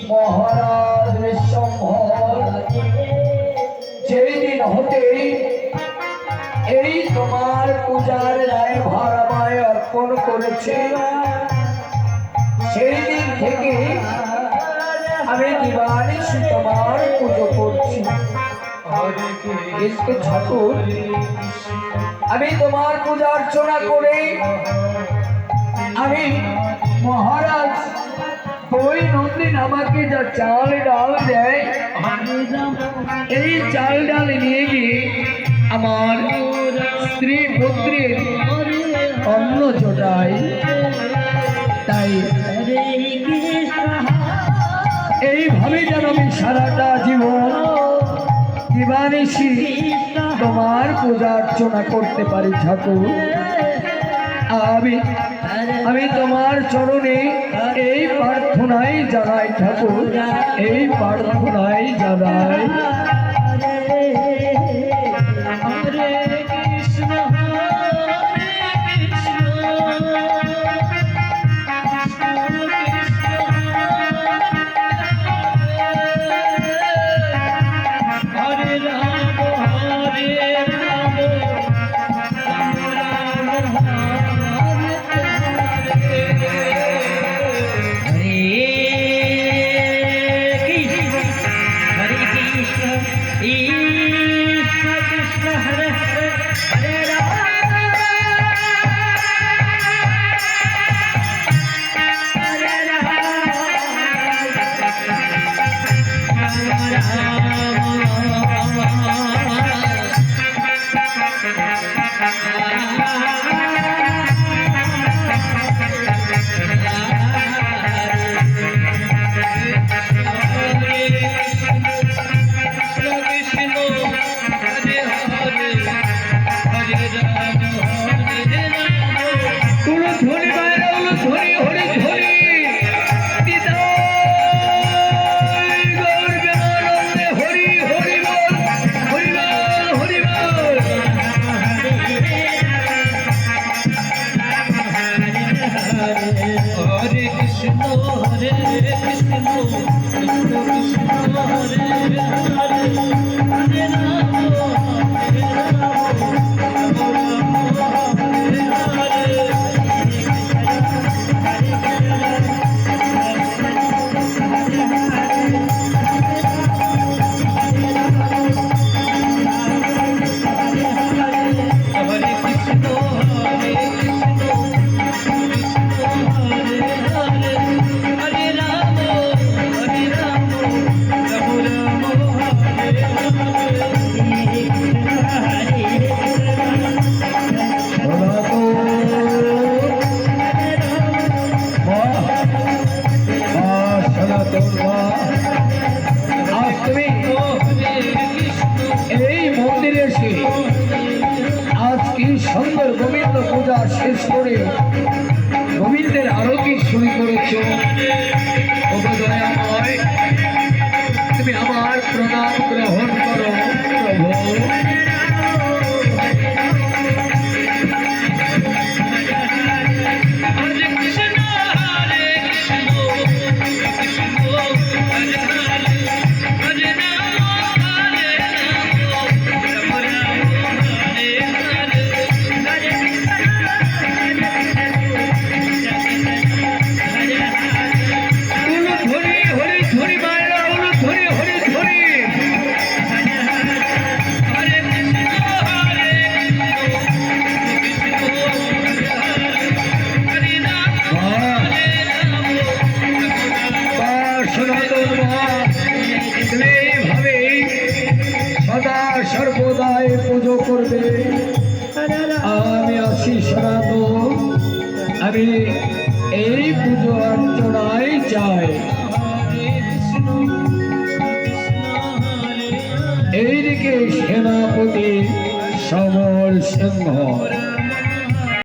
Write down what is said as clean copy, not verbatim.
মহারাজ বিশ্বম্ভর যেই দিন হতে এই তোমার পূজার দায়ভার আমায় অর্পণ করেছে, সেই দিন থেকে আমি দিবানিশি তোমার পুজো করছি। ঠাকুর, আমি তোমার পূজা অর্চনা করে আমি মহারাজ ওই নন্দিন আমাকে যা চাল ডাল দেয়, এই চাল ডাল নিয়ে গিয়ে আমার স্ত্রী পুত্রের অন্ন জোটাই। তাই এইভাবে যেন আমি সারাটা জীবন দিবানিশি তোমার পূজা অর্চনা করতে পারি ঠাকুর। আমি তোমার চরণে এই প্রার্থনাই জানাই ঠাকুর, এই প্রার্থনাই জানাই। সুন্দর গোবিন্দ পূজা শেষ করে গোবিন্দের আরতি শুরু করেছ। তুমি আমার প্রণাম গ্রহণ করো প্রভু। সর্বদাই পুজো করবে। আমি আসি সনাতন, আমি এই পুজো অর্চনায় চাই। এইদিকে সেনাপতি সমর সিংহ